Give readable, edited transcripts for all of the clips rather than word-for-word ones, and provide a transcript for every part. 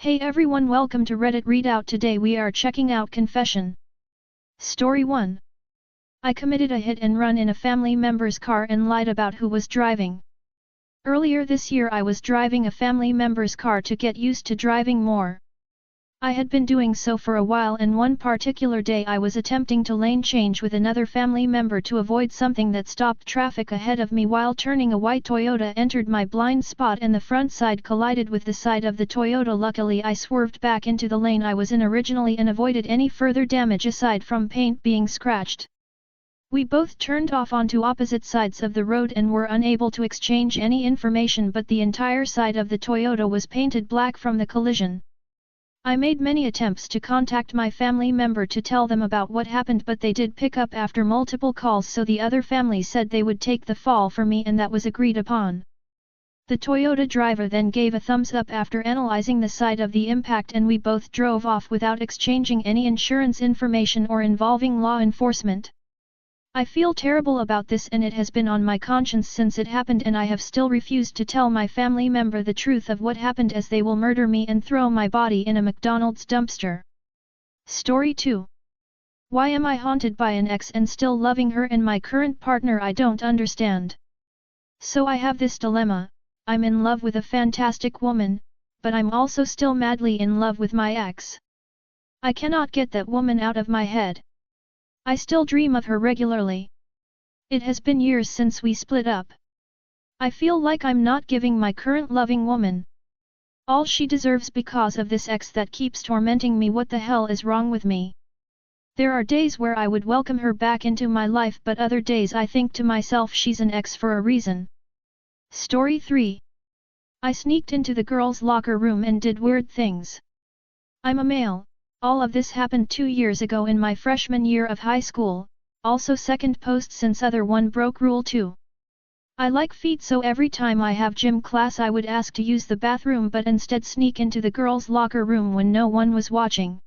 Hey everyone, welcome to Reddit Readout. Today we are checking out Confession. Story 1. I committed a hit and run in a family member's car and lied about who was driving. Earlier this year I was driving a family member's car to get used to driving more. I had been doing so for a while, and one particular day I was attempting to lane change with another family member to avoid something that stopped traffic ahead of me. While turning, a white Toyota entered my blind spot and the front side collided with the side of the Toyota. Luckily I swerved back into the lane I was in originally and avoided any further damage aside from paint being scratched. We both turned off onto opposite sides of the road and were unable to exchange any information, but the entire side of the Toyota was painted black from the collision. I made many attempts to contact my family member to tell them about what happened, but they did pick up after multiple calls, so the other family said they would take the fall for me, and that was agreed upon. The Toyota driver then gave a thumbs up after analyzing the site of the impact, and we both drove off without exchanging any insurance information or involving law enforcement. I feel terrible about this, and it has been on my conscience since it happened, and I have still refused to tell my family member the truth of what happened, as they will murder me and throw my body in a McDonald's dumpster. Story 2. Why am I haunted by an ex and still loving her and my current partner? I don't understand. So I have this dilemma: I'm in love with a fantastic woman, but I'm also still madly in love with my ex. I cannot get that woman out of my head. I still dream of her regularly. It has been years since we split up. I feel like I'm not giving my current loving woman all she deserves because of this ex that keeps tormenting me. What the hell is wrong with me? There are days where I would welcome her back into my life, but other days I think to myself she's an ex for a reason. Story 3. I sneaked into the girls' locker room and did weird things. I'm a male. All of this happened 2 years ago in my freshman year of high school, also second post since other one broke rule 2. I like feet, so every time I have gym class I would ask to use the bathroom but instead sneak into the girls' locker room when no one was watching.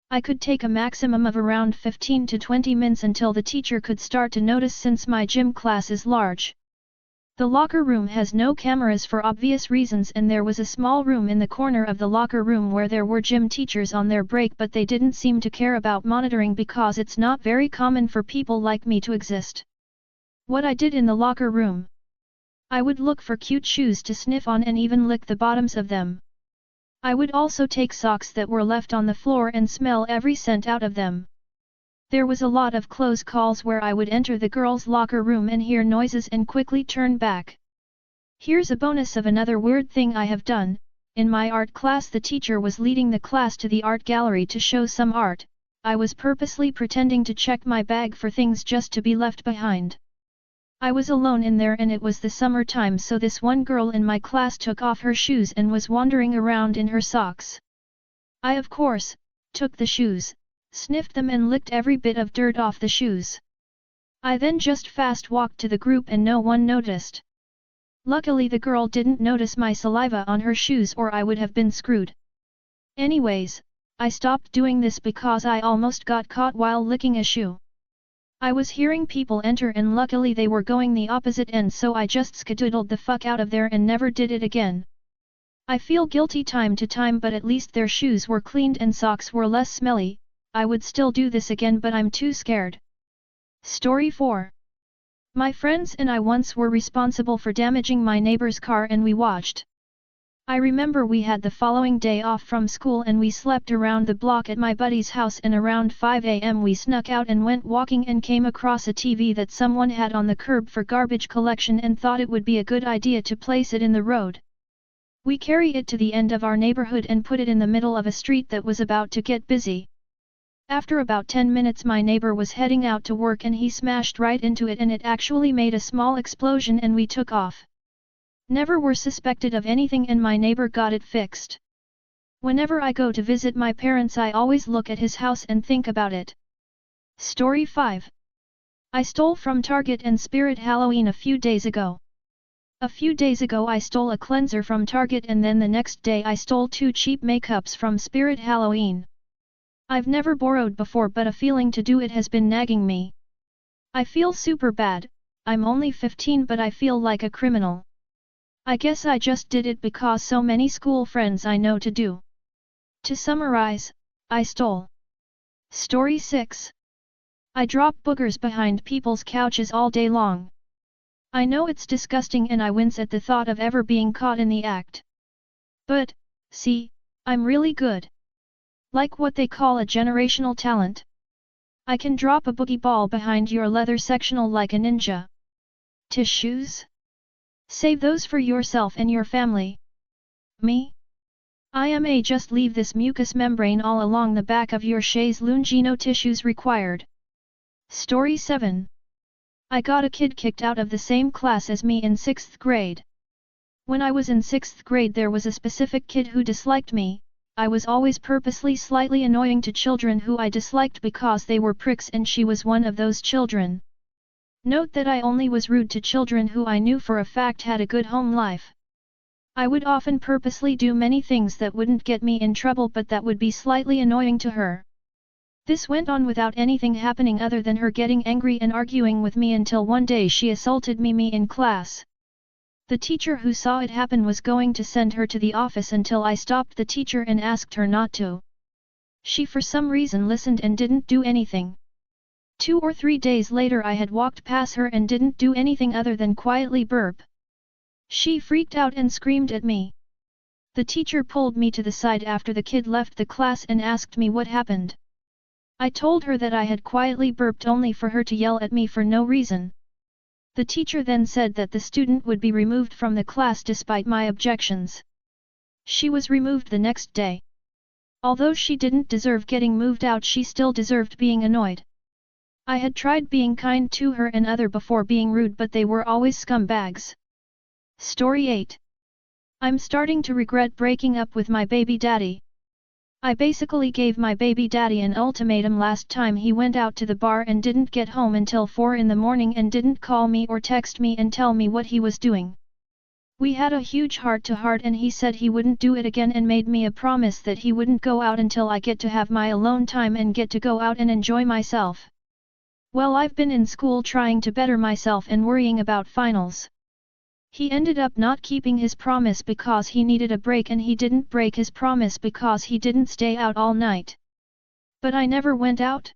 I could take a maximum of around 15 to 20 minutes until the teacher could start to notice, since my gym class is large. The locker room has no cameras for obvious reasons, and there was a small room in the corner of the locker room where there were gym teachers on their break, but they didn't seem to care about monitoring because it's not very common for people like me to exist. What I did in the locker room: I would look for cute shoes to sniff on and even lick the bottoms of them. I would also take socks that were left on the floor and smell every scent out of them. There was a lot of close calls where I would enter the girls' locker room and hear noises and quickly turn back. Here's a bonus of another weird thing I have done. In my art class, the teacher was leading the class to the art gallery to show some art. I was purposely pretending to check my bag for things just to be left behind. I was alone in there and it was the summertime, so this one girl in my class took off her shoes and was wandering around in her socks. I, of course, took the shoes, sniffed them and licked every bit of dirt off the shoes. I then just fast walked to the group and no one noticed. Luckily the girl didn't notice my saliva on her shoes, or I would have been screwed. Anyways, I stopped doing this because I almost got caught while licking a shoe. I was hearing people enter and luckily they were going the opposite end, so I just skedaddled the fuck out of there and never did it again. I feel guilty time to time, but at least their shoes were cleaned and socks were less smelly. I would still do this again, but I'm too scared. Story 4. My friends and I once were responsible for damaging my neighbor's car and we watched. I remember we had the following day off from school and we slept around the block at my buddy's house, and around 5 AM we snuck out and went walking and came across a TV that someone had on the curb for garbage collection and thought it would be a good idea to place it in the road. We carried it to the end of our neighborhood and put it in the middle of a street that was about to get busy. After about 10 minutes my neighbor was heading out to work and he smashed right into it, and it actually made a small explosion and we took off. Never were suspected of anything and my neighbor got it fixed. Whenever I go to visit my parents I always look at his house and think about it. Story 5. I stole from Target and Spirit Halloween a few days ago. A few days ago I stole a cleanser from Target, and then the next day I stole 2 cheap makeups from Spirit Halloween. I've never borrowed before, but a feeling to do it has been nagging me. I feel super bad. I'm only 15 but I feel like a criminal. I guess I just did it because so many school friends I know to do. To summarize, I stole. Story 6. I drop boogers behind people's couches all day long. I know it's disgusting and I wince at the thought of ever being caught in the act. But, see, I'm really good. Like what they call a generational talent. I can drop a boogie ball behind your leather sectional like a ninja. Tissues? Save those for yourself and your family. Me? I may just leave this mucous membrane all along the back of your chaise lounge. No tissues required. Story 7. I got a kid kicked out of the same class as me in 6th grade. When I was in 6th grade there was a specific kid who disliked me. I was always purposely slightly annoying to children who I disliked because they were pricks and she was one of those children. Note that I only was rude to children who I knew for a fact had a good home life. I would often purposely do many things that wouldn't get me in trouble but that would be slightly annoying to her. This went on without anything happening other than her getting angry and arguing with me until one day she assaulted me in class. The teacher who saw it happen was going to send her to the office until I stopped the teacher and asked her not to. She for some reason listened and didn't do anything. 2 or 3 days later I had walked past her and didn't do anything other than quietly burp. She freaked out and screamed at me. The teacher pulled me to the side after the kid left the class and asked me what happened. I told her that I had quietly burped only for her to yell at me for no reason. The teacher then said that the student would be removed from the class despite my objections. She was removed the next day. Although she didn't deserve getting moved out, she still deserved being annoyed. I had tried being kind to her and other before being rude, but they were always scumbags. Story 8. I'm starting to regret breaking up with my baby daddy. I basically gave my baby daddy an ultimatum last time he went out to the bar and didn't get home until 4 in the morning and didn't call me or text me and tell me what he was doing. We had a huge heart-to-heart and he said he wouldn't do it again and made me a promise that he wouldn't go out until I get to have my alone time and get to go out and enjoy myself. Well, I've been in school trying to better myself and worrying about finals. He ended up not keeping his promise because he needed a break, and he didn't break his promise because he didn't stay out all night. But I never went out.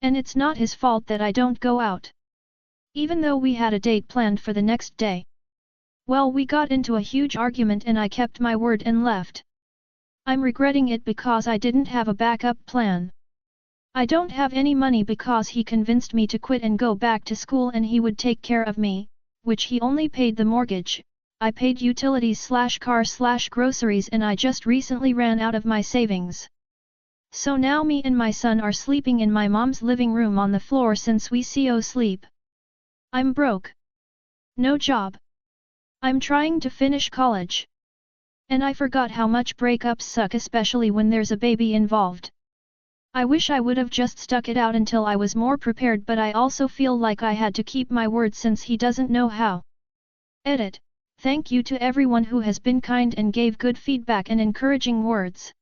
And it's not his fault that I don't go out. Even though we had a date planned for the next day. Well, we got into a huge argument and I kept my word and left. I'm regretting it because I didn't have a backup plan. I don't have any money because he convinced me to quit and go back to school and he would take care of me, which he only paid the mortgage. I paid utilities/car/groceries and I just recently ran out of my savings. So now me and my son are sleeping in my mom's living room on the floor since we CO sleep. I'm broke. No job. I'm trying to finish college. And I forgot how much breakups suck, especially when there's a baby involved. I wish I would have just stuck it out until I was more prepared, but I also feel like I had to keep my word since he doesn't know how. Edit. Thank you to everyone who has been kind and gave good feedback and encouraging words.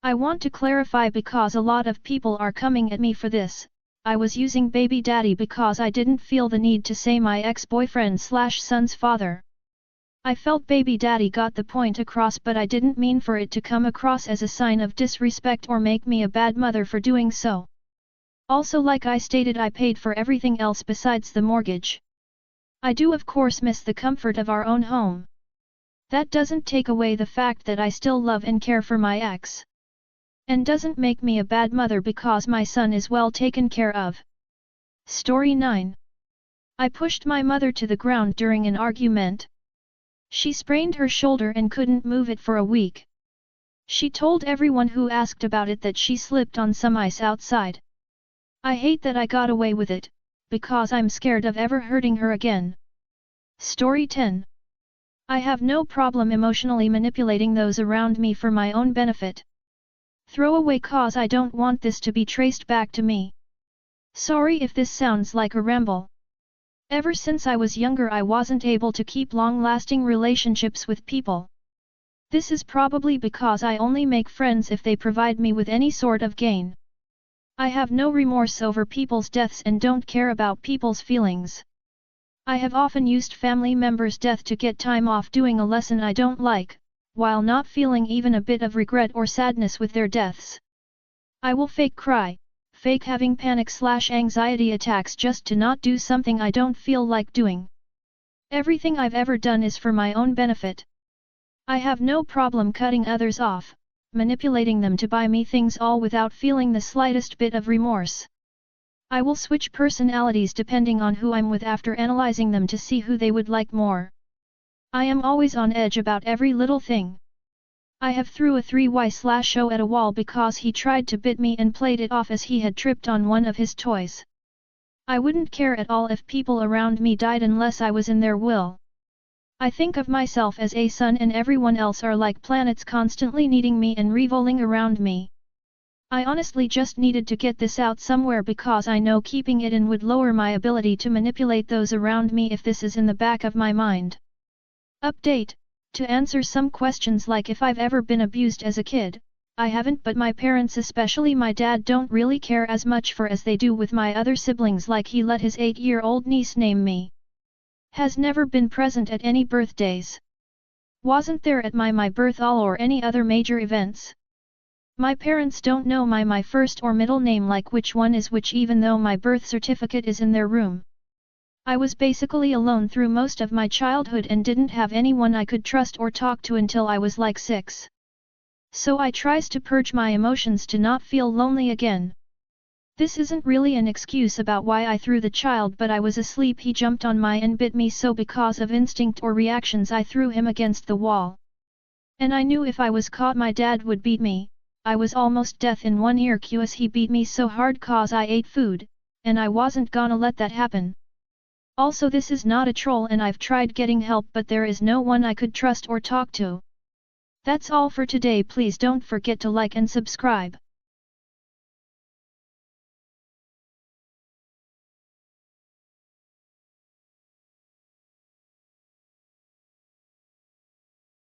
I want to clarify because a lot of people are coming at me for this. I was using baby daddy because I didn't feel the need to say my ex-boyfriend/son's father. I felt baby daddy got the point across, but I didn't mean for it to come across as a sign of disrespect or make me a bad mother for doing so. Also, like I stated, I paid for everything else besides the mortgage. I do of course miss the comfort of our own home. That doesn't take away the fact that I still love and care for my ex. And doesn't make me a bad mother because my son is well taken care of. Story 9. I pushed my mother to the ground during an argument. She sprained her shoulder and couldn't move it for a week. She told everyone who asked about it that she slipped on some ice outside. I hate that I got away with it, because I'm scared of ever hurting her again. Story 10. I have no problem emotionally manipulating those around me for my own benefit. Throw away cause I don't want this to be traced back to me. Sorry if this sounds like a ramble. Ever since I was younger I wasn't able to keep long-lasting relationships with people. This is probably because I only make friends if they provide me with any sort of gain. I have no remorse over people's deaths and don't care about people's feelings. I have often used family members' death to get time off doing a lesson I don't like, while not feeling even a bit of regret or sadness with their deaths. I will fake cry, fake having panic/anxiety attacks just to not do something I don't feel like doing. Everything I've ever done is for my own benefit. I have no problem cutting others off, manipulating them to buy me things all without feeling the slightest bit of remorse. I will switch personalities depending on who I'm with after analyzing them to see who they would like more. I am always on edge about every little thing. I have threw a 3Y/O at a wall because he tried to bit me and played it off as he had tripped on one of his toys. I wouldn't care at all if people around me died unless I was in their will. I think of myself as a sun and everyone else are like planets constantly needing me and revolving around me. I honestly just needed to get this out somewhere because I know keeping it in would lower my ability to manipulate those around me if this is in the back of my mind. Update: to answer some questions like if I've ever been abused as a kid, I haven't, but my parents, especially my dad, don't really care as much for as they do with my other siblings, like he let his 8-year-old niece name me. Has never been present at any birthdays. Wasn't there at my birthday or any other major events. My parents don't know my first or middle name, like which one is which, even though my birth certificate is in their room. I was basically alone through most of my childhood and didn't have anyone I could trust or talk to until I was like 6. So I tries to purge my emotions to not feel lonely again. This isn't really an excuse about why I threw the child, but I was asleep, he jumped on my and bit me, so because of instinct or reactions I threw him against the wall. And I knew if I was caught my dad would beat me. I was almost deaf in one ear as he beat me so hard cause I ate food, and I wasn't gonna let that happen. Also, this is not a troll and I've tried getting help, but there is no one I could trust or talk to. That's all for today. Please don't forget to like and subscribe.